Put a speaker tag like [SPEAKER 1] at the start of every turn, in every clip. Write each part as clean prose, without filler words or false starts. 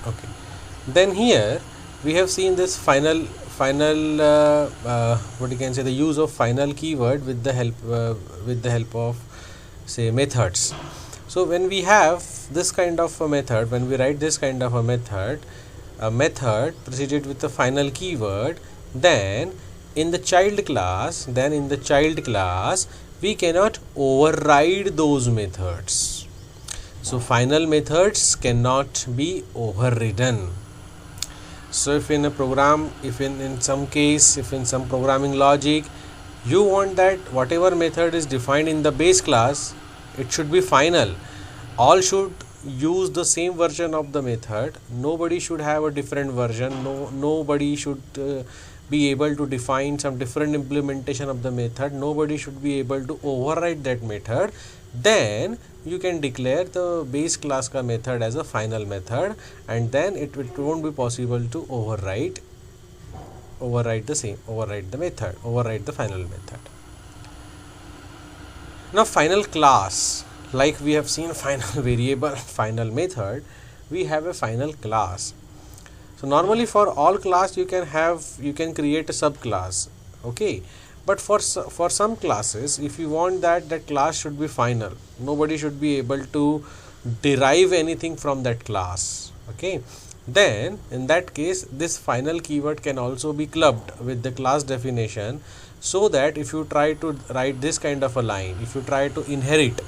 [SPEAKER 1] Okay. Then here we have seen this final what you can say, the use of final keyword with the help of say methods. So when we have this kind of a method, when we write this kind of a method preceded with the final keyword, then in the child class we cannot override those methods. So final methods cannot be overridden. So if in a program, if in some case, if in some programming logic you want that whatever method is defined in the base class, it should be final. All should use the same version of the method. Nobody should have a different version. Nobody should be able to define some different implementation of the method. Nobody should be able to override that method. Then you can declare the base class ka method as a final method, and then it won't be possible to override the final method. Now final class, like we have seen final variable, final method, we have a final class. So normally for all class you can create a subclass, okay, but for some classes, if you want that class should be final, nobody should be able to derive anything from that class, okay, then in that case this final keyword can also be clubbed with the class definition, so that if you try to write this kind of a line, if you try to inherit,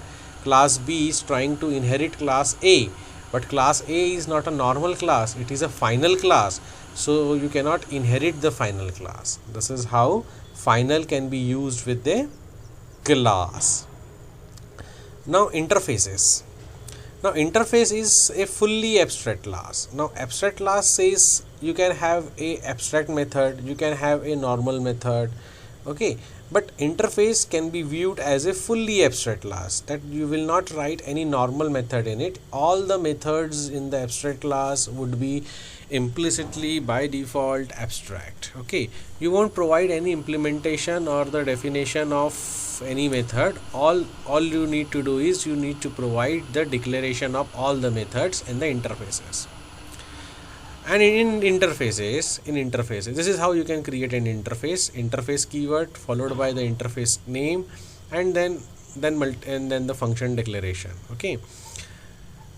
[SPEAKER 1] class B is trying to inherit class A, but class A is not a normal class, it is a final class, so you cannot inherit the final class. This is how final can be used with a class. Now interfaces. Now interface is a fully abstract class. Now abstract class says you can have a abstract method, you can have a normal method, okay, but interface can be viewed as a fully abstract class, that you will not write any normal method in it. All the methods in the abstract class would be implicitly by default abstract, okay, you won't provide any implementation or the definition of any method. All you need to do is you need to provide the declaration of all the methods in the interfaces. And in interfaces, this is how you can create an interface keyword followed by the interface name, and then the function declaration, okay.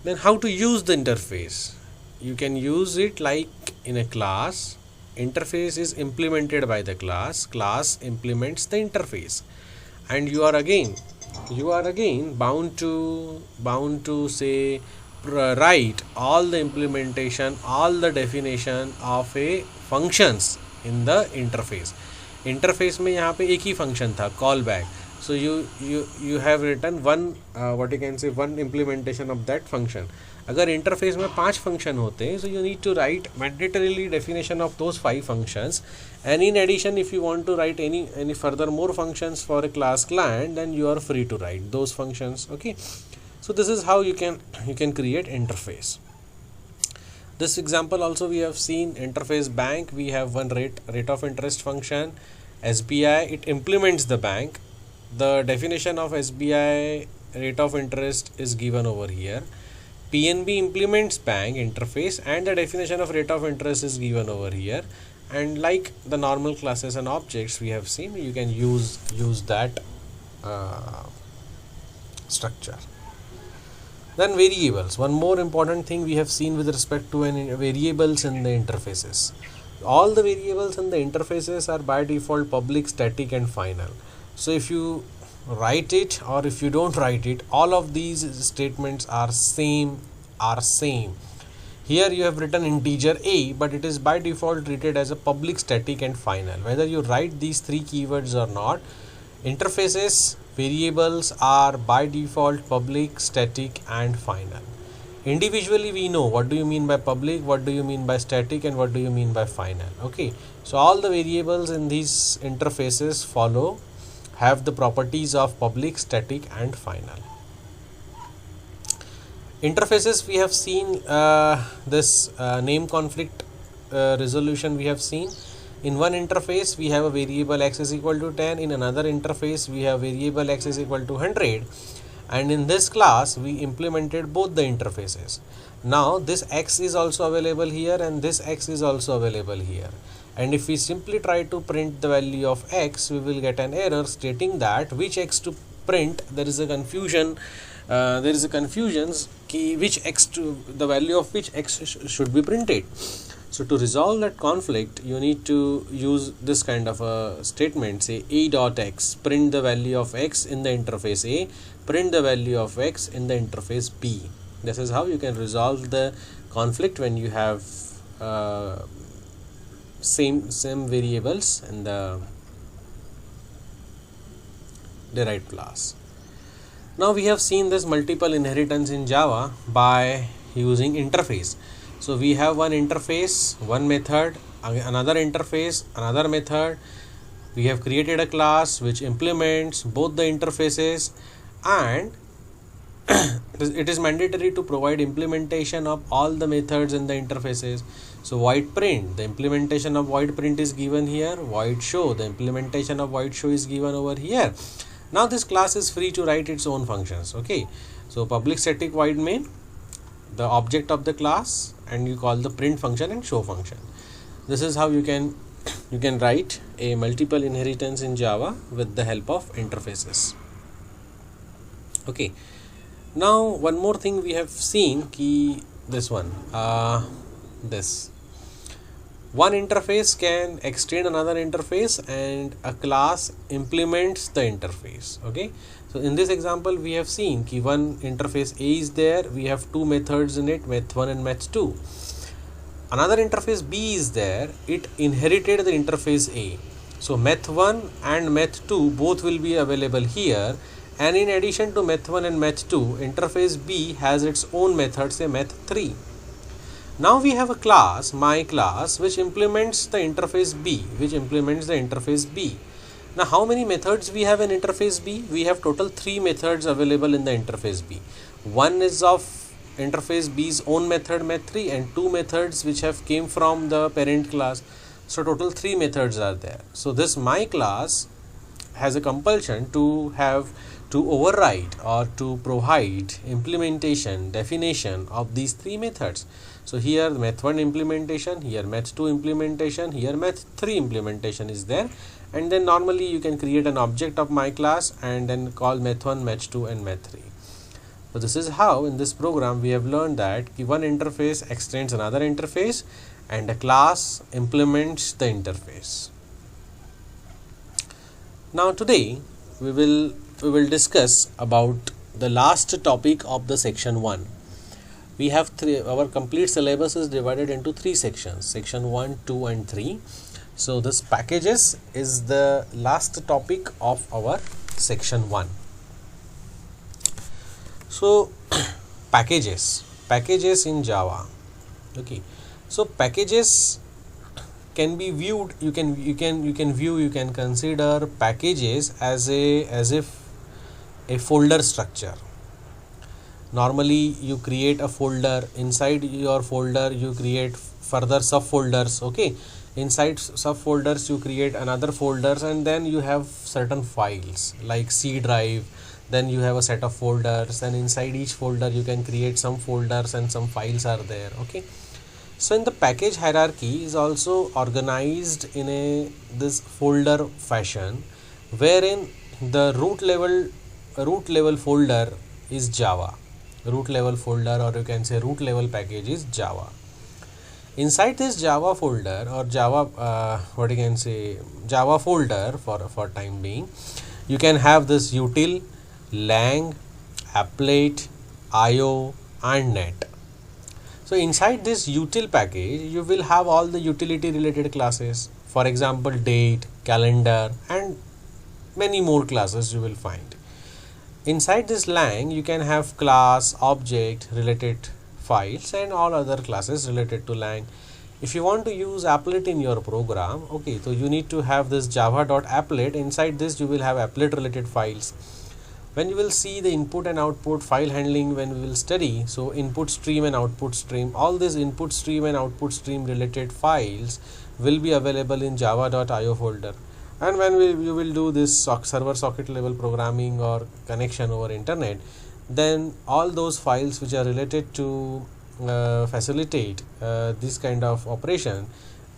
[SPEAKER 1] Then how to use the interface? You can use it like in a class. Interface is implemented by the class implements the interface, and you are again bound to say write all the implementation, all the definition of a functions in the interface. Interface में यहाँ पे एक ही function था, callback. So you have written one one implementation of that function. अगर interface में 5 function होते हैं, so you need to write mandatorily definition of those 5 functions, and in addition if you want to write any further more functions for a class client, then you are free to write those functions, okay. So this is how you can create interface. This example also we have seen interface bank. We have one rate of interest function, SBI, it implements the bank. The definition of SBI rate of interest is given over here. PNB implements bank interface, and the definition of rate of interest is given over here. And like the normal classes and objects we have seen, you can use that structure. Then variables. One more important thing we have seen with respect to variables in the interfaces. All the variables in the interfaces are by default public, static and final. So if you write it or if you don't write it, all of these statements are same. Here you have written integer a, but it is by default treated as a public, static and final. Whether you write these 3 keywords or not, interfaces variables are by default public, static and final. Individually we know what do you mean by public, what do you mean by static and what do you mean by final, okay. So all the variables in these interfaces have the properties of public, static and final. Interfaces we have seen this name conflict resolution we have seen. In one interface we have a variable x is equal to 10, in another interface we have variable x is equal to 100, and in this class we implemented both the interfaces. Now this x is also available here and this x is also available here, and if we simply try to print the value of x, we will get an error stating that which x to print. There is a confusion. Which x to the value of which x should be printed. So to resolve that conflict, you need to use this kind of a statement. Say a dot x, print the value of x in the interface A, print the value of x in the interface B. This is how you can resolve the conflict when you have same variables in the derived class. Now we have seen this multiple inheritance in Java by using interface. So we have one interface, one method, another interface, another method. We have created a class which implements both the interfaces, and it is mandatory to provide implementation of all the methods in the interfaces. So void print, the implementation of void print is given here. Void show, the implementation of void show is given over here. Now this class is free to write its own functions. Okay, so public static void main, the object of the class, and you call the print function and show function. This is how you can write a multiple inheritance in Java with the help of interfaces. Okay, now one more thing we have seen, this one, this one interface can extend another interface and a class implements the interface. Okay, so in this example we have seen one interface A is there, we have two methods in it, meth1 and meth2. Another interface B is there, it inherited the interface A. So meth1 and meth2 both will be available here, and in addition to meth1 and meth2, interface B has its own method, say meth3. Now we have a class, my class, which implements the interface B, Now how many methods we have in interface B? We have total 3 methods available in the interface B. One is of interface B's own method meth3, and 2 methods which have came from the parent class. So total 3 methods are there. So this my class has a compulsion to override or to provide implementation definition of these 3 methods. So here meth1 implementation, here meth2 implementation, here meth3 implementation is there, and then normally you can create an object of my class and then call meth1, meth2 and meth3. So this is how in this program we have learned that one interface extends another interface and a class implements the interface. Now today we will discuss about the last topic of the section 1. We have our complete syllabus is divided into 3 sections, section 1, 2 and 3. So this packages is the last topic of our section 1. So packages in Java. Okay, so packages can be viewed, you can consider packages as if a folder structure. Normally you create a folder, inside your folder you create further subfolders. Okay, inside subfolders you create another folders, and then you have certain files like C drive, then you have a set of folders, and inside each folder you can create some folders and some files are there. Okay, so in the package hierarchy is also organized in this folder fashion, wherein the root level folder is Java. Root level folder, or you can say root level package, is Java. Inside this Java folder or Java Java folder for time being, you can have this util, lang, applet, io and net. So inside this util package you will have all the utility related classes, for example date, calendar and many more classes you will find. Inside this lang you can have class, object related files and all other classes related to lang. If you want to use applet in your program, okay, so you need to have this java.applet. Inside this you will have applet related files. When you will see the input and output file handling, when we will study, so input stream and output stream, all these input stream and output stream related files will be available in java.io folder. And when you will do this server socket level programming or connection over internet, then all those files which are related to facilitate this kind of operation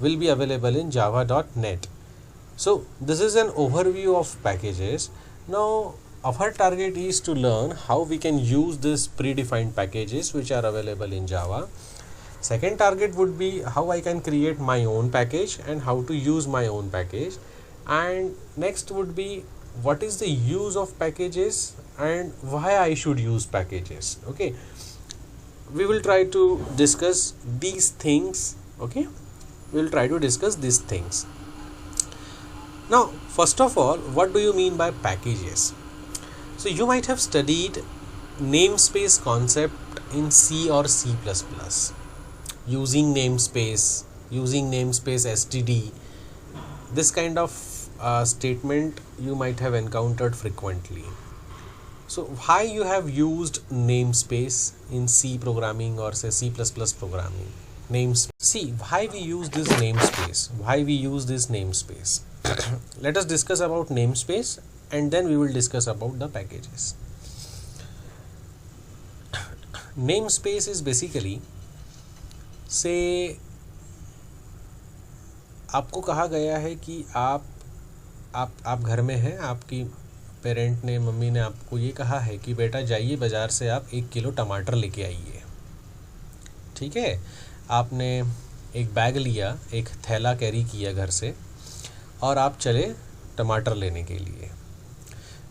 [SPEAKER 1] will be available in java.net. So this is an overview of packages. Now our target is to learn how we can use these predefined packages which are available in Java. Second target would be how I can create my own package and how to use my own package. And next would be what is the use of packages and why I should use packages. Okay, we will try to discuss these things. Okay, we will try to discuss these things. Now first of all, what do you mean by packages? So you might have studied namespace concept in C or C++, using namespace std. This kind of statement you might have encountered frequently. So why you have used namespace in C programming or say C++ programming? See why we use this namespace. Let us discuss about namespace and then we will discuss about the packages. Namespace is basically, say आपको कहा गया है कि आप घर में हैं, आपकी पेरेंट ने, मम्मी ने आपको ये कहा है कि बेटा जाइए बाज़ार से आप 1 किलो टमाटर लेके आइए. ठीक है, आपने एक बैग लिया, एक थैला कैरी किया घर से और आप चले टमाटर लेने के लिए.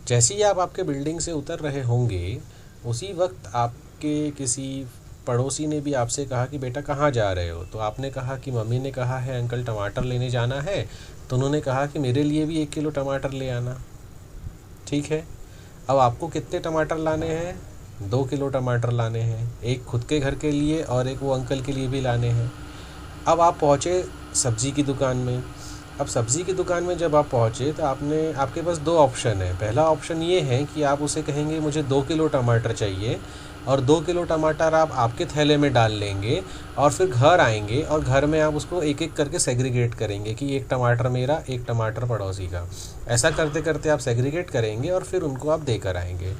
[SPEAKER 1] जैसे ही आप आपके बिल्डिंग से उतर रहे होंगे उसी वक्त आपके किसी पड़ोसी ने भी आपसे कहा कि बेटा कहाँ जा रहे हो. तो आपने कहा कि मम्मी ने कहा है अंकल टमाटर लेने जाना है, तो उन्होंने कहा कि मेरे लिए भी 1 किलो टमाटर ले आना. ठीक है, अब आपको कितने टमाटर लाने हैं? 2 किलो टमाटर लाने हैं, एक खुद के घर के लिए और एक वो अंकल के लिए भी लाने हैं. अब आप पहुँचे सब्ज़ी की दुकान में. अब सब्ज़ी की दुकान में जब आप पहुँचे तो आपके पास 2 ऑप्शन है. पहला ऑप्शन ये है कि आप उसे कहेंगे मुझे 2 किलो टमाटर चाहिए और 2 किलो टमाटर आप आपके थैले में डाल लेंगे और फिर घर आएंगे और घर में आप उसको एक एक करके सेग्रीगेट करेंगे कि 1 टमाटर मेरा, 1 टमाटर पड़ोसी का. ऐसा करते करते आप सेग्रीगेट करेंगे और फिर उनको आप देकर आएंगे.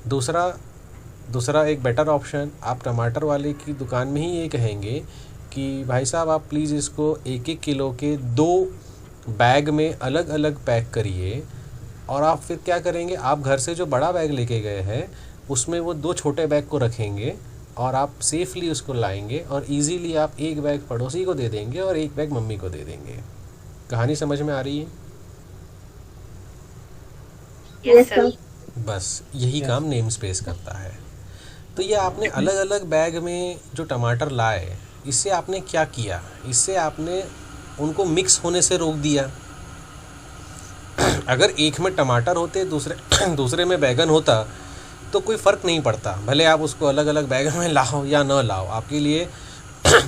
[SPEAKER 1] दूसरा एक बेटर ऑप्शन, आप टमाटर वाले की दुकान में ही ये कहेंगे कि भाई साहब आप प्लीज़ इसको 1-1 किलो के 2 बैग में अलग अलग पैक करिए. और आप फिर क्या करेंगे, आप घर से जो बड़ा बैग लेके गए हैं उसमें वो 2 छोटे बैग को रखेंगे और आप सेफली उसको लाएंगे और इजीली आप 1 बैग पड़ोसी को दे देंगे और 1 बैग मम्मी को दे देंगे. कहानी समझ में आ रही है?
[SPEAKER 2] Yes, sir.
[SPEAKER 1] बस यही काम नेम स्पेस करता है. तो ये आपने अलग अलग बैग में जो टमाटर लाए, इससे आपने क्या किया? इससे आपने उनको मिक्स होने से रोक दिया. अगर एक में टमाटर होते, दूसरे में बैगन होता तो कोई फ़र्क नहीं पड़ता. भले आप उसको अलग अलग बैग में लाओ या न लाओ, आपके लिए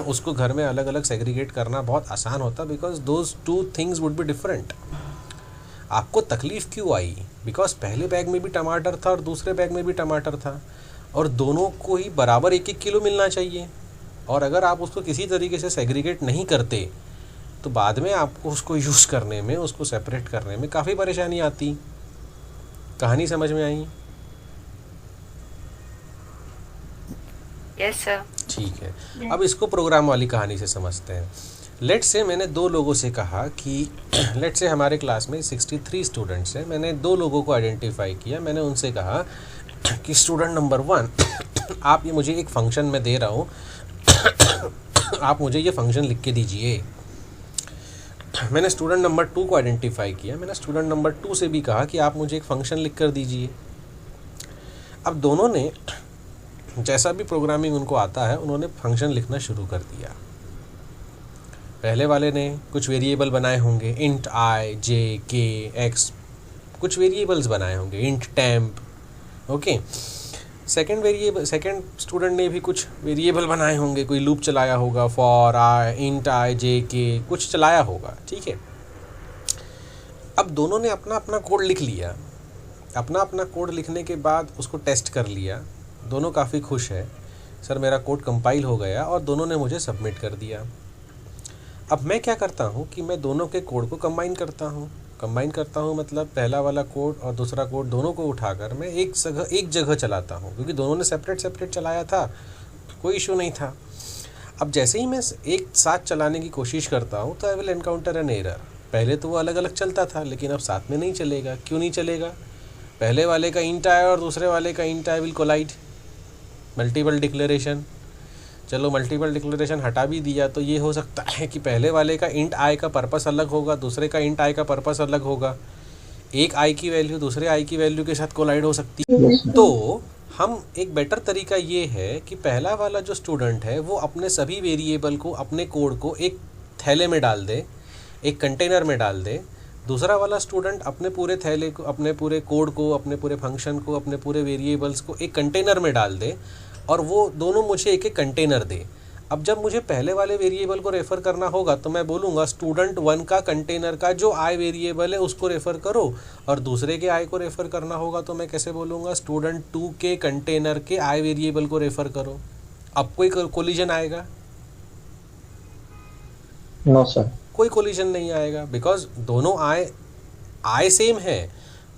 [SPEAKER 1] उसको घर में अलग अलग सेग्रीगेट करना बहुत आसान होता, because those 2 things would be different. आपको तकलीफ़ क्यों आई? बिकॉज पहले बैग में भी टमाटर था और दूसरे बैग में भी टमाटर था और दोनों को ही बराबर 1-1 किलो मिलना चाहिए. और अगर आप उसको किसी तरीके से सेग्रीगेट नहीं करते तो बाद में आपको उसको यूज़ करने में, उसको सेपरेट करने में काफ़ी परेशानी आती. कहानी समझ में आई?
[SPEAKER 2] Yes, sir.
[SPEAKER 1] ठीक है, अब इसको प्रोग्राम वाली कहानी से समझते हैं. लेट्स से मैंने 2 लोगों से कहा कि लेट्स से हमारे क्लास में 63 स्टूडेंट्स हैं. मैंने 2 लोगों को आइडेंटिफाई किया. मैंने उनसे कहा कि स्टूडेंट नंबर 1, आप ये मुझे एक फंक्शन में दे रहा हूँ, आप मुझे ये फंक्शन लिख के दीजिए. मैंने स्टूडेंट नंबर 2 को आइडेंटिफाई किया. मैंने स्टूडेंट नंबर 2 से भी कहा कि आप मुझे एक फ़ंक्शन लिख कर दीजिए. अब दोनों ने, जैसा भी प्रोग्रामिंग उनको आता है, उन्होंने फंक्शन लिखना शुरू कर दिया. पहले वाले ने कुछ वेरिएबल बनाए होंगे, इंट आई, जे, के, एक्स, कुछ वेरिएबल्स बनाए होंगे, int temp. Okay, second student ने भी कुछ वेरिएबल बनाए होंगे, कोई लूप चलाया होगा, फॉर आई, इंट आई, जे, के, कुछ चलाया होगा. ठीक है, अब दोनों ने अपना अपना कोड लिख लिया. अपना अपना कोड लिखने के बाद उसको टेस्ट कर लिया. दोनों काफ़ी खुश है, सर मेरा कोड कंपाइल हो गया, और दोनों ने मुझे सबमिट कर दिया. अब मैं क्या करता हूँ कि मैं दोनों के कोड को कंबाइन करता हूँ. मतलब पहला वाला कोड और दूसरा कोड दोनों को उठाकर मैं एक जगह चलाता हूँ, क्योंकि दोनों ने सेपरेट चलाया था, कोई इशू नहीं था. अब जैसे ही मैं एक साथ चलाने की कोशिश करता हूँ तो I will encounter an error. पहले तो वो अलग अलग चलता था, लेकिन अब साथ में नहीं चलेगा। क्यों नहीं चलेगा? पहले वाले का इंट आया और दूसरे वाले का इंट आया विल कोलाइड। मल्टीपल डिक्लेरेशन, चलो मल्टीपल डिक्लेरेशन हटा भी दिया तो ये हो सकता है कि पहले वाले का इंट आई का पर्पस अलग होगा, दूसरे का इंट आई का पर्पस अलग होगा। एक आई की वैल्यू दूसरे आई की वैल्यू के साथ कोलाइड हो सकती है। तो हम एक बेटर तरीका ये है कि पहला वाला जो स्टूडेंट है वो अपने सभी वेरिएबल को, अपने कोड को एक थैले में डाल दे, एक कंटेनर में डाल दे। दूसरा वाला स्टूडेंट अपने पूरे थैले को, अपने पूरे कोड को, अपने पूरे फंक्शन को, अपने पूरे वेरिएबल्स को एक कंटेनर में डाल दे और वो दोनों मुझे एक एक कंटेनर दे। अब जब मुझे पहले वाले वेरिएबल को रेफ़र करना होगा तो मैं बोलूँगा स्टूडेंट 1 का कंटेनर का जो आई वेरिएबल है उसको रेफ़र करो, और दूसरे के आई को रेफ़र करना होगा तो मैं कैसे बोलूँगा स्टूडेंट 2 के कंटेनर के आई वेरिएबल को रेफ़र करो। अब कोई कोलिजन आएगा?
[SPEAKER 3] नो सर,
[SPEAKER 1] कोई कोलिजन नहीं आएगा, बिकॉज दोनों आई सेम है।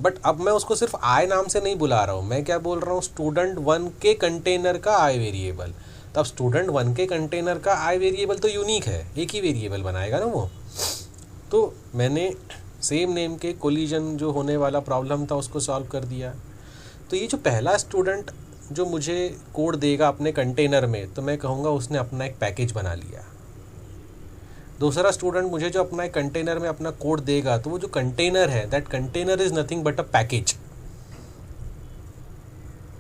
[SPEAKER 1] बट अब मैं उसको सिर्फ आई नाम से नहीं बुला रहा हूँ, मैं क्या बोल रहा हूँ स्टूडेंट 1 के कंटेनर का आई वेरिएबल। तब स्टूडेंट 1 के कंटेनर का आई वेरिएबल तो यूनिक है, एक ही वेरिएबल बनाएगा ना वो। तो मैंने सेम नेम के कोलिजन जो होने वाला प्रॉब्लम था उसको सॉल्व कर दिया। तो ये जो पहला स्टूडेंट जो मुझे कोड देगा अपने कंटेनर में, तो मैं कहूँगा उसने अपना एक पैकेज बना लिया। दूसरा स्टूडेंट मुझे जो अपना एक कंटेनर में अपना कोड देगा, तो वो जो कंटेनर है, that container is nothing but a package.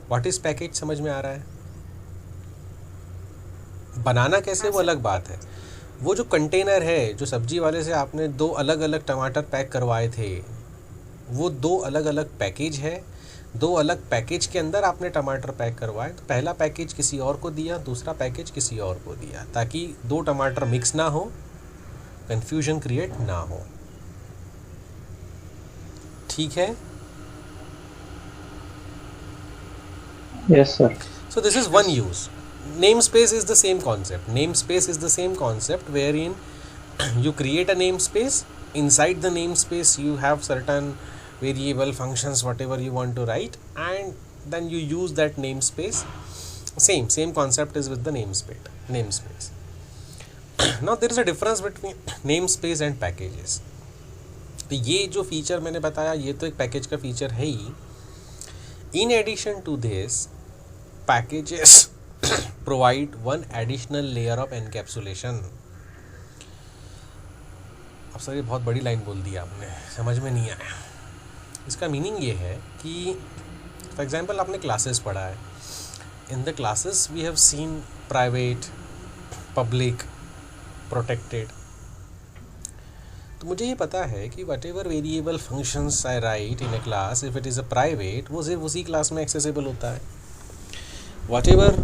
[SPEAKER 1] What is package समझ में आ रहा है? बनाना कैसे वो अलग बात है। वो जो कंटेनर है, जो सब्जी वाले से आपने 2 अलग अलग टमाटर पैक करवाए थे, वो 2 अलग अलग पैकेज है। 2 अलग पैकेज के अंदर आपने टमाटर पैक करवाए, तो पहला पैकेज किसी और को दिया, दूसरा पैकेज किसी और को दिया, ताकि 2 टमाटर मिक्स ना हो, कंफ्यूजन क्रिएट ना हो। ठीक है?
[SPEAKER 3] Yes sir.
[SPEAKER 1] So this is one use. Namespace is the same concept. Namespace is the same concept wherein you create a namespace. Inside the namespace you have certain variable functions, whatever you want to write, and then you use that namespace. Same concept is with the namespace. Now there is a difference between namespace and packages. तो ये जो feature मैंने बताया, ये तो एक package का feature है ही। In addition to this, packages provide one additional layer of encapsulation. अब सर ये बहुत बड़ी लाइन बोल दी आपने, समझ में नहीं आया। इसका मीनिंग ये है कि फॉर एग्जांपल आपने क्लासेस पढ़ा है। In the classes we have seen private, public, protected. तो मुझे ये पता है कि whatever variable functions I write in a class, if it is a private, वो सिर्फ उसी क्लास में एक्सेसिबल होता है। वट एवर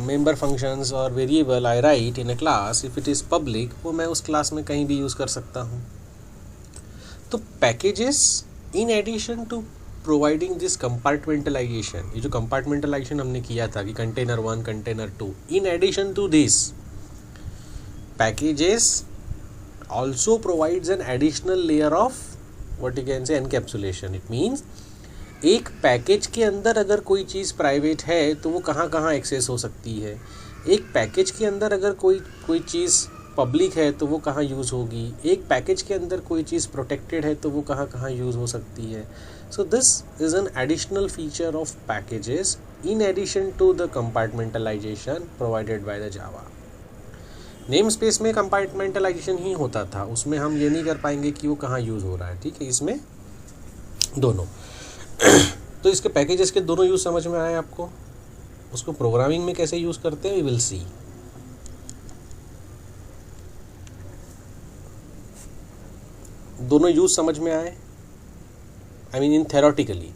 [SPEAKER 1] मेंबर फंक्शंस और variable I write in a class, if it is public, वो मैं उस क्लास में कहीं भी यूज़ कर सकता हूँ। तो packages in addition to providing this compartmentalization, ये जो कंपार्टमेंटलाइजेशन हमने किया था कि container 1, container 2, in addition to this packages also provides an additional layer of what you can say encapsulation. It means एक पैकेज के अंदर अगर कोई चीज़ प्राइवेट है तो वो कहाँ कहाँ एक्सेस हो सकती है, एक पैकेज के अंदर अगर कोई चीज़ पब्लिक है तो वो कहाँ यूज़ होगी, एक पैकेज के अंदर कोई चीज़ प्रोटेक्टेड है तो वो कहाँ कहाँ यूज़ हो सकती है। So this is an additional feature of packages in addition to the compartmentalization provided by the Java. Name space में कंपार्टमेंटलाइजेशन ही होता था, उसमें हम ये नहीं कर पाएंगे कि वो कहाँ यूज़ हो रहा है। ठीक है, इसमें दोनों तो इसके पैकेजेस के दोनों यूज़ समझ में आए आपको। उसको प्रोग्रामिंग में कैसे यूज़ करते हैं वी विल सी। दोनों यूज़ समझ में आए, आई मीन इन थेरोटिकली।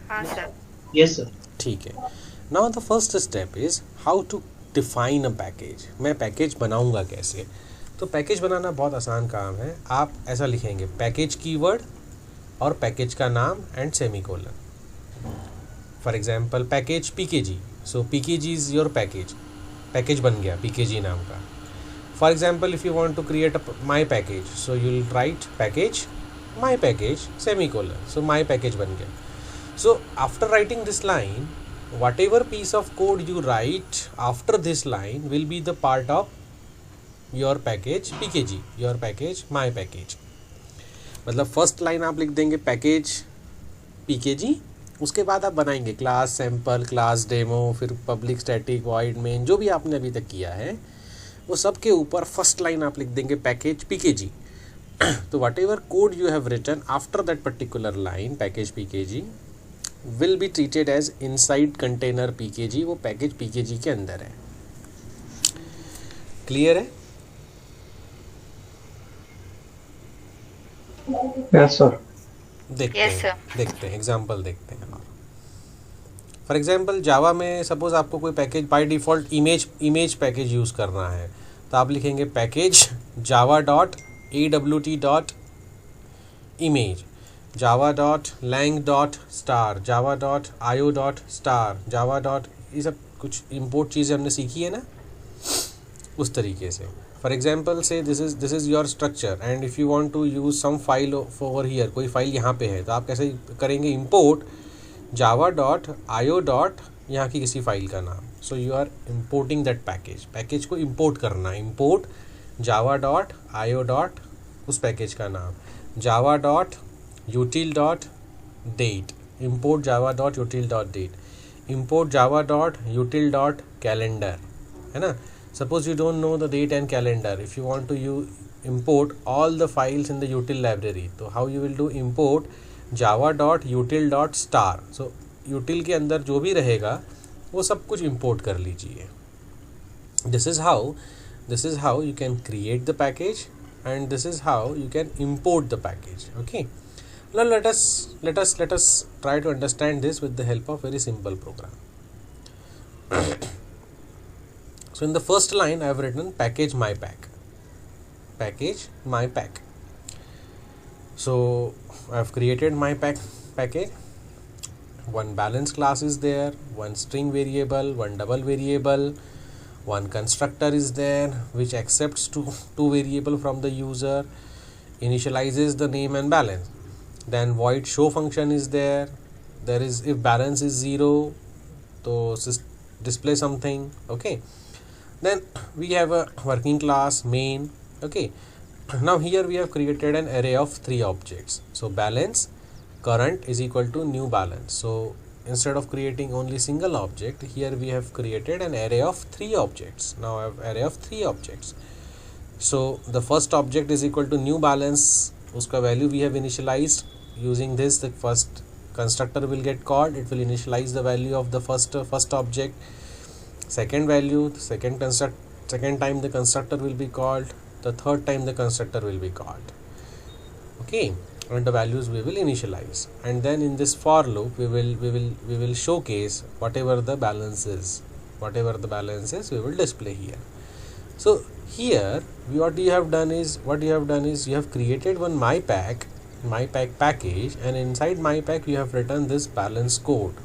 [SPEAKER 2] हाँ सर।
[SPEAKER 3] Yes sir.
[SPEAKER 1] ठीक है, now the first step is how to define a package. मैं पैकेज बनाऊंगा कैसे? तो पैकेज बनाना बहुत आसान काम है। आप ऐसा लिखेंगे पैकेज कीवर्ड और पैकेज का नाम and semicolon. For example package PKG, so PKG is your package, package बन गया पीकेजी नाम का। For example if you want to create a my package, so you will write package my package semicolon, so my package बन गया। So after writing this line whatever piece of code you write after this line will be the part of your package pkg, your package my package. मतलब first line आप लिख देंगे package pkg, उसके बाद आप बनाएंगे क्लास सैम्पल, क्लास डेमो, फिर public static void main, जो भी आपने अभी तक किया है वो सब के ऊपर फर्स्ट लाइन आप लिख देंगे पैकेज pkg. तो whatever code you have written after that particular line package pkg will be treated as inside container pkg, वो पैकेज pkg के अंदर है. क्लियर है?
[SPEAKER 3] Yes, sir.
[SPEAKER 1] देखते
[SPEAKER 2] Yes,
[SPEAKER 1] हैं, देखते हैं एग्जाम्पल देखते हैं. फॉर एग्जाम्पल जावा में सपोज आपको कोई package by default image package use करना है, तो आप लिखेंगे package Java dot AWT dot image, Java dot lang dot star, Java dot IO dot star, Java dot, ये सब कुछ इम्पोर्ट चीज़ें हमने सीखी है ना, उस तरीके से. फॉर एग्जाम्पल से this is your structure and if you want to use some file over here, कोई फाइल यहाँ पे है, तो आप कैसे करेंगे, import Java dot IO dot यहाँ की किसी फाइल का नाम. So you are importing that package को इम्पोर्ट करना, import Java dot IO dot उस पैकेज का नाम, Java dot util dot date, import Java dot util dot date, import Java dot util dot calendar, है ना. Suppose you don't know the date and calendar. If you want to import all the files in the util library, so how you will do, import java dot util dot star. So util के अंदर जो भी रहेगा वो सब कुछ import कर लीजिए. This is how you can create the package and this is how you can import the package. Okay. Now let us try to understand this with the help of very simple program. So in the first line I have written package mypack, package mypack. So I have created mypack package. One balance class is there, one string variable, one double variable, one constructor is there which accepts two variable from the user, initializes the name and balance. Then void show function is there. There is, if balance is 0, so display something. Okay. Then we have a working class main. Okay. Now here we have created an array of 3 objects. So balance current is equal to new balance. So instead of creating only single object, here we have created an array of 3 objects. Now I have array of 3 objects. So the first object is equal to new balance, uska value we have initialized. Using this, the first constructor will get called, it will initialize the value of the first object. Second value, the second time the constructor will be called, the third time the constructor will be called. Okay, and the values we will initialize, and then in this for loop we will showcase whatever the balance is we will display here. So here what you have done is you have created one mypack package, and inside mypack you have written this balance code.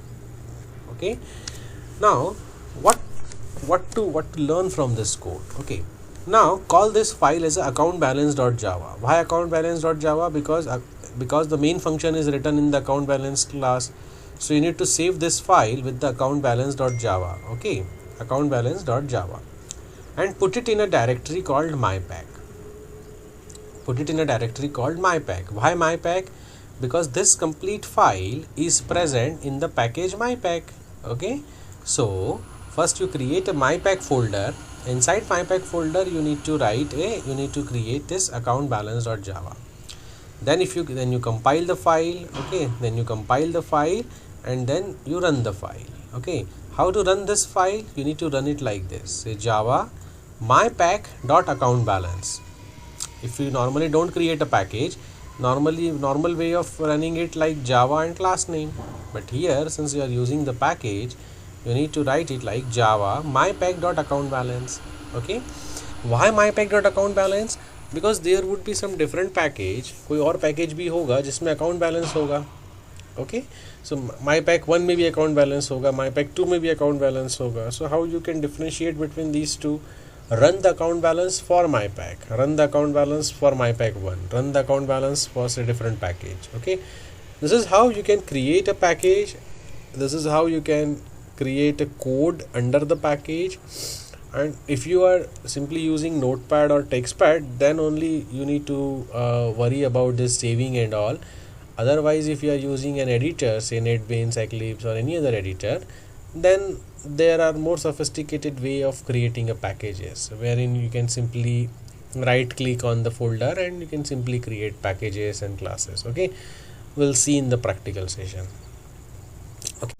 [SPEAKER 1] Okay, now what to learn from this code. Okay, now call this file as account balance.java. Why account balance.java? Because the main function is written in the account balance class, so you need to save this file with the account balance.java. Okay, account balance.java, and put it in a directory called mypack. Why mypack? Because this complete file is present in the package mypack. Okay, so first you create a mypack folder. Inside mypack folder you need to create this account balance.java. Then you compile the file. Okay, then you compile the file and then you run the file. Okay, how to run this file? You need to run it like this. Say java mypack.account balance. If you normally don't create a package, normal way of running it like java and class name, but here since you are using the package, you need to write it like java mypack.account balance. Okay, why mypack.account balance? Because there would be some different package, कोई और package भी होगा जिसमें account balance होगा. Okay, so mypack 1 में भी account balance होगा, mypack 2 में भी account balance होगा. So how you can differentiate between these two? Run the account balance for mypack, run the account balance for mypack 1, run the account balance for a different package. Okay, this is how you can create a package, this is how you can create a code under the package, and if you are simply using Notepad or TextPad, then only you need to worry about this saving and all. Otherwise, if you are using an editor, say NetBeans, Eclipse or any other editor, then there are more sophisticated way of creating a packages, wherein you can simply right click on the folder and you can simply create packages and classes. Okay, we'll see in the practical session. Okay.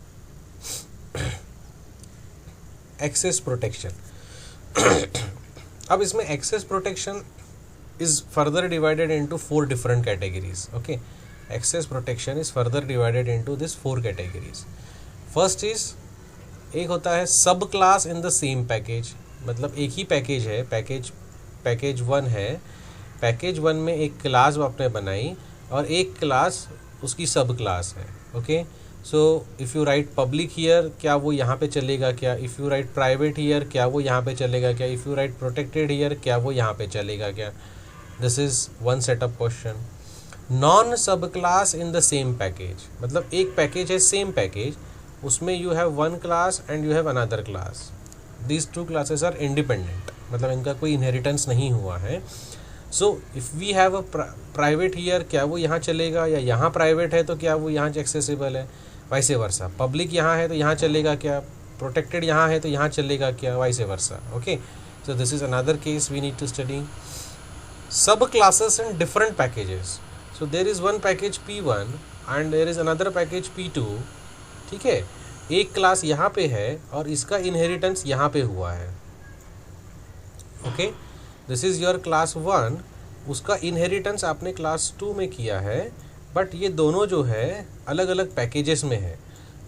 [SPEAKER 1] Access protection. अब इसमें access protection is further divided into 4 different categories. Okay, access protection is further divided into this 4 categories. First is, एक होता है सब class in the same package, मतलब एक ही package है, package 1 है, पैकेज 1 में एक क्लास आपने बनाई और एक क्लास उसकी सब क्लास है. Okay, so if you write public here, क्या वो यहाँ पे चलेगा क्या? If you write private here, क्या वो यहाँ पे चलेगा क्या? If you write protected here, क्या वो यहाँ पे चलेगा क्या? This is one set of question. Non sub class in the same package, मतलब एक पैकेज है सेम पैकेज, उसमें you have one class and you have another class. These 2 classes are independent, मतलब इनका कोई इनहेरिटेंस नहीं हुआ है. So if we have a private here, क्या वो यहाँ चलेगा, या यहाँ प्राइवेट है तो क्या वो यहाँ एक्सेसिबल है, वाइसे वर्सा. पब्लिक यहाँ है तो यहाँ चलेगा क्या, प्रोटेक्टेड यहाँ है तो यहाँ चलेगा क्या, vice versa. Okay, so this is another case we need to study. Sub classes in different packages. So there is one package P1 and there is another package P2. ठीक है, एक क्लास यहाँ पे है और इसका इनहेरिटेंस यहाँ पे हुआ है. Okay, this is your class 1, उसका इनहेरिटेंस आपने क्लास 2 में किया है, बट ये दोनों जो है अलग अलग पैकेजेस में है.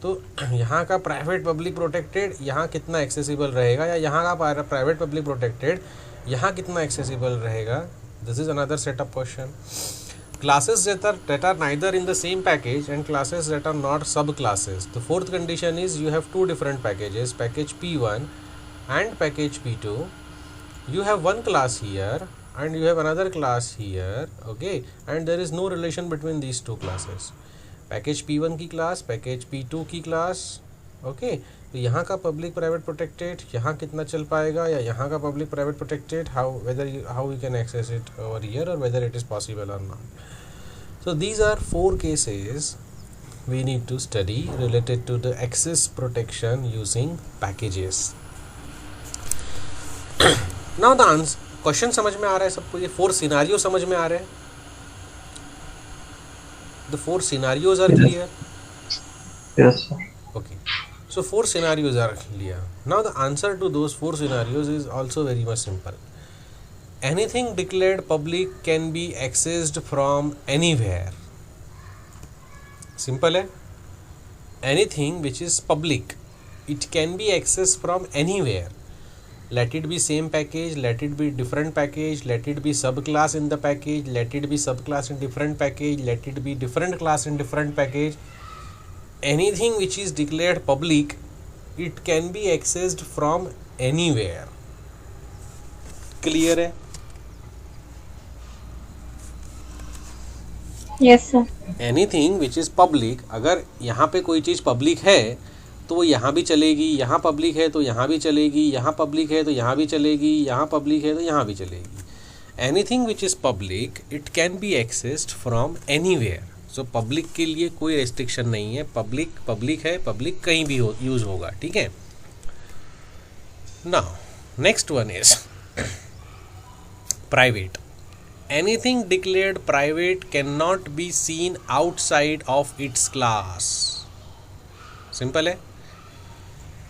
[SPEAKER 1] तो यहाँ का प्राइवेट पब्लिक प्रोटेक्टेड यहाँ कितना एक्सेसिबल रहेगा, या यहाँ का प्राइवेट पब्लिक प्रोटेक्टेड यहाँ कितना एक्सेसिबल रहेगा, this is another set of question. Classes that are neither in the same package and classes that are not subclasses. The fourth condition is you have 2 different packages, package P1 and package P2. You have one class here and you have another class here. Okay, and there is no relation between these 2 classes. Package P1 की class, package P2 की class. Okay, तो यहाँ का public private protected यहाँ कितना चल पाएगा, या यहाँ का public private protected how you can access it over here, or whether it is possible or not. So these are 4 cases we need to study related to the access protection using packages. Now the question समझ में आ रहा है सबको, ये 4 scenarios समझ में आ रहे हैं. The 4 scenarios are clear?
[SPEAKER 3] Yes, sir.
[SPEAKER 1] Okay. So 4 scenarios are clear. Now the answer to those 4 scenarios is also very much simple. Anything declared public can be accessed from anywhere. Simple है. Anything which is public, it can be accessed from anywhere. Let it be same package, let it be different package, let it be subclass in the package, let it be subclass in different package, let it be different class in different package. Anything which is declared public, it can be accessed from anywhere. Clear है?
[SPEAKER 4] Yes, sir.
[SPEAKER 1] Anything which is public, अगर यहाँ पे कोई चीज़ public है तो वो यहाँ भी चलेगी, यहाँ पब्लिक है तो यहाँ भी चलेगी, यहाँ पब्लिक है तो यहाँ भी चलेगी, यहाँ पब्लिक है तो यहाँ भी चलेगी. Anything which is public, it can be accessed from anywhere. So public के लिए कोई रेस्ट्रिक्शन नहीं है, पब्लिक है, पब्लिक कहीं भी यूज़ होगा. ठीक है. Now next one is private. Anything declared private can not be seen outside of its class. Simple है.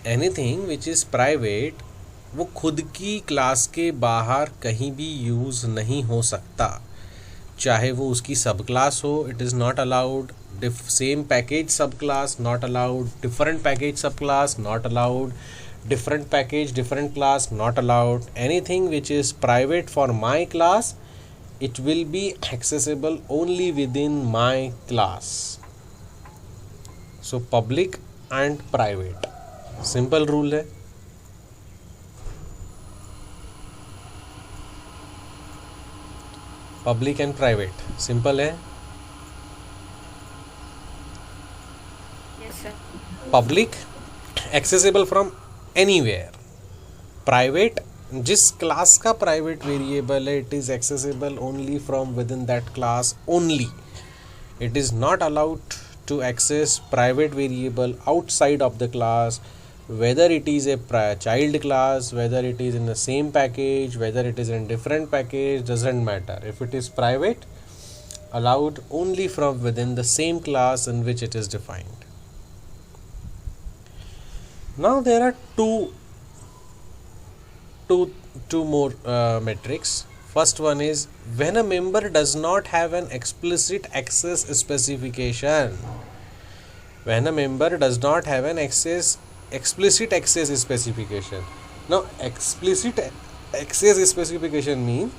[SPEAKER 1] एनीथिंग विच इज़ प्राइवेट, वो खुद की क्लास के बाहर कहीं भी यूज़ नहीं हो सकता, चाहे वो उसकी सब क्लास हो. It is not allowed. Same package sub class not allowed, different package sub class not allowed, different package different class not allowed. Anything which is private for my class, it will be accessible only within my class. So public and private, simple rule है. Public and private simple है.
[SPEAKER 2] Yes, sir.
[SPEAKER 1] Public accessible from anywhere. Private, जिस class का private variable है, it is accessible only from within that class only. It is not allowed to access private variable outside of the class, whether it is a child class, whether it is in the same package, whether it is in different package, doesn't matter. If it is private, allowed only from within the same class in which it is defined. Now there are two more metrics. First one is when a member does not have an explicit access specification. When a member does not have an explicit access specification. Now explicit access specification means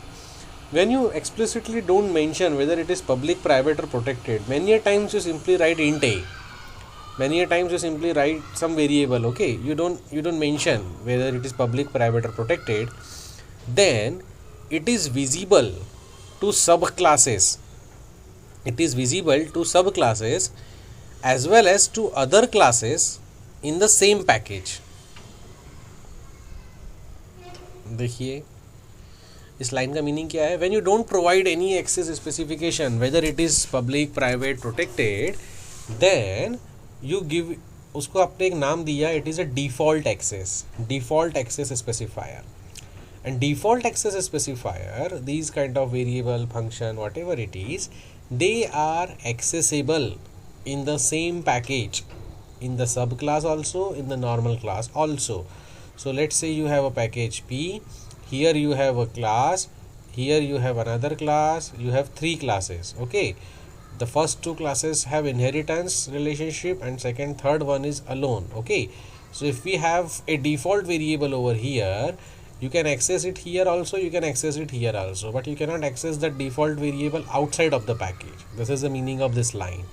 [SPEAKER 1] when you explicitly don't mention whether it is public, private or protected. Many a times you simply write int a. Many a times you simply write some variable, okay, you don't mention whether it is public, private or protected. Then it is visible to subclasses. It is visible to subclasses as well as to other classes in the same package. देखिए इस line का meaning क्या है. When you don't provide any access specification whether it is public, private, protected, then you give, उसको आपने एक नाम दिया, it is a default access specifier. And default access specifier, these kind of variable, function, whatever it is, they are accessible in the same package, in the subclass also, in the normal class also. So let's say you have a package P, here you have a class, here you have another class, you have three classes, okay. The first two classes have inheritance relationship and third one is alone, okay. So if we have a default variable over here, you can access it here also, you can access it here also, but you cannot access the default variable outside of the package. This is the meaning of this line.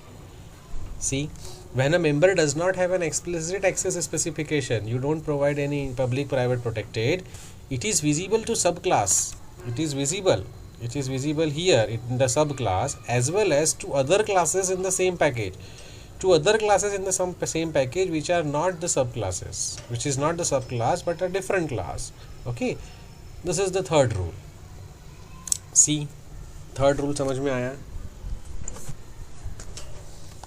[SPEAKER 1] See, when a member does not have an explicit access specification, you don't provide any public, private, protected, it is visible to subclass. It is visible here in the subclass as well as to other classes in the same package. To other classes in the same package which are not the subclasses, which is not the subclass but a different class. Okay, this is the third rule. See, third rule समझ में आया.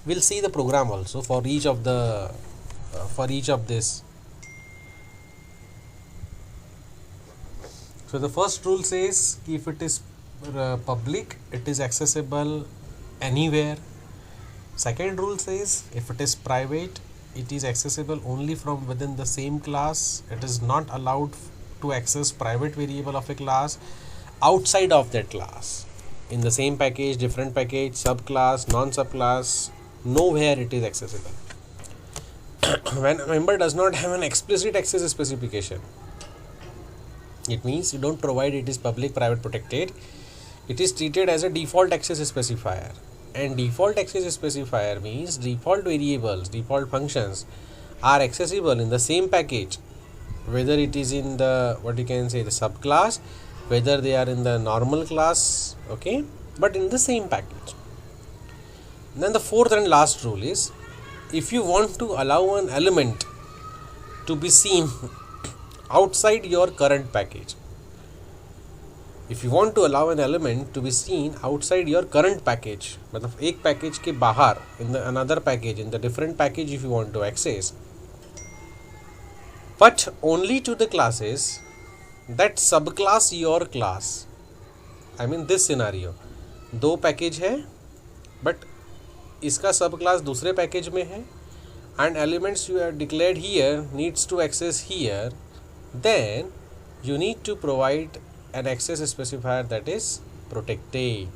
[SPEAKER 1] We'll see the program also for each of this. So the first rule says if it is public, it is accessible anywhere. Second rule says if it is private, it is accessible only from within the same class. It is not allowed to access private variable of a class outside of that class. In the same package, different package, subclass, non-subclass, nowhere it is accessible. When a member does not have an explicit access specification, it means you don't provide it is public, private, protected. It is treated as a default access specifier. And default access specifier means default variables, default functions are accessible in the same package, whether it is in the, what you can say, the subclass, whether they are in the normal class, okay, but in the same package. Then the fourth and last rule is if you want to allow an element to be seen outside your current package, if you want to allow an element to be seen outside your current package, मतलब एक package के बाहर, in the another package, in the different package if you want to access, but only to the classes that subclass your class. I mean this scenario, दो package है but इसका subclass दूसरे package में है and elements you have declared here needs to access here, then you need to provide an access specifier that is protected.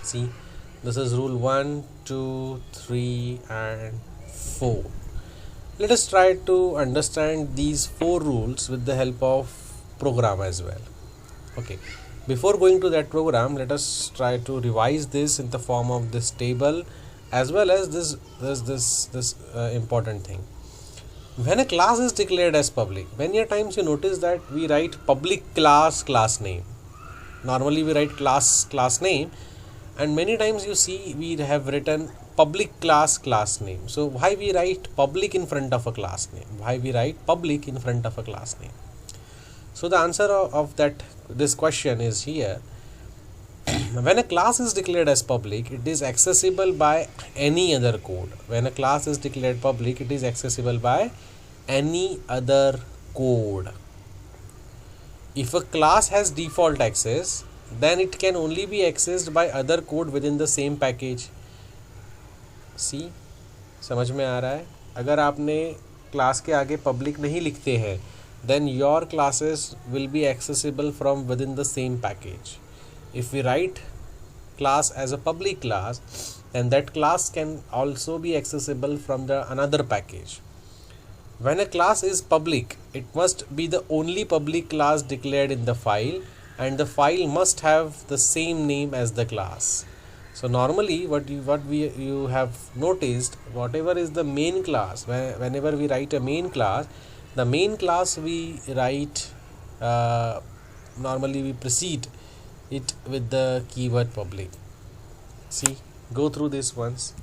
[SPEAKER 1] See, this is rule 1, 2, 3 and 4. Let us try to understand these 4 rules with the help of program as well. Okay, before going to that program, let us try to revise this in the form of this table as well as this important thing. When a class is declared as public, many a times you notice that we write public class name. Normally we write class name, and many times you see we have written public class name. So why we write public in front of a class name? Why we write public in front of a class name? So the answer of this question is here. When a class is declared as public, it is accessible by any other code. When a class is declared public, it is accessible by any other code. If a class has default access, then it can only be accessed by other code within the same package. See, समझ में आ रहा है? अगर आपने class के आगे public नहीं लिखते हैं, then your classes will be accessible from within the same package. If we write class as a public class, then that class can also be accessible from the another package. When a class is public, it must be the only public class declared in the file, and the file must have the same name as the class. So normally what you have noticed, whatever is the main class, whenever we write a main class, the main class we write, normally we precede it with the keyword public. See, go through this once.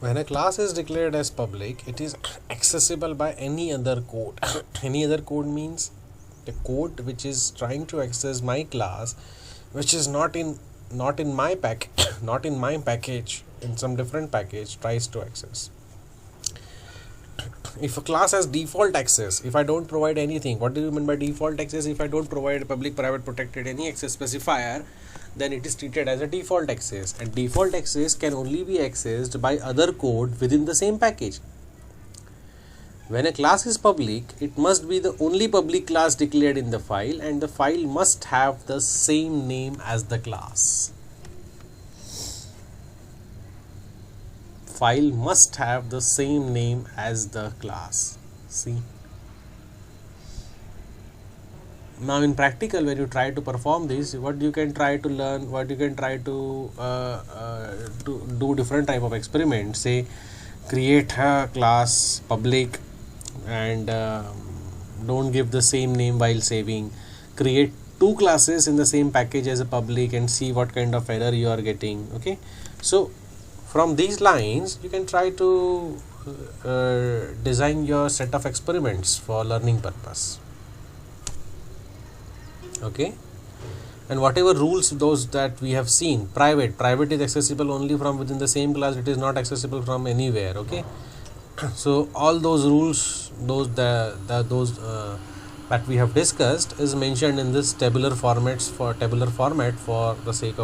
[SPEAKER 1] When a class is declared as public, it is accessible by any other code. Any other code means the code which is trying to access my class, which is not in my package, in some different package, tries to access. If a class has default access, if I don't provide anything, what do you mean by default access? If I don't provide public, private, protected, any access specifier, then it is treated as a default access, and default access can only be accessed by other code within the same package. When a class is public, it must be the only public class declared in the file, and the file must have the same name as the class. File must have the same name as the class. See? Now in practical, when you try to perform this, what you can try to learn, what you can try to do different type of experiments. Say, create a class public and don't give the same name while saving. Create two classes in the same package as a public and see what kind of error you are getting. Okay, so from these lines you can try to design your set of experiments for learning purpose. Okay, and whatever rules those that we have seen, private is accessible only from within the same class, it is not accessible from anywhere. Okay, so all those rules, those that we have discussed is mentioned in this tabular format for the sake of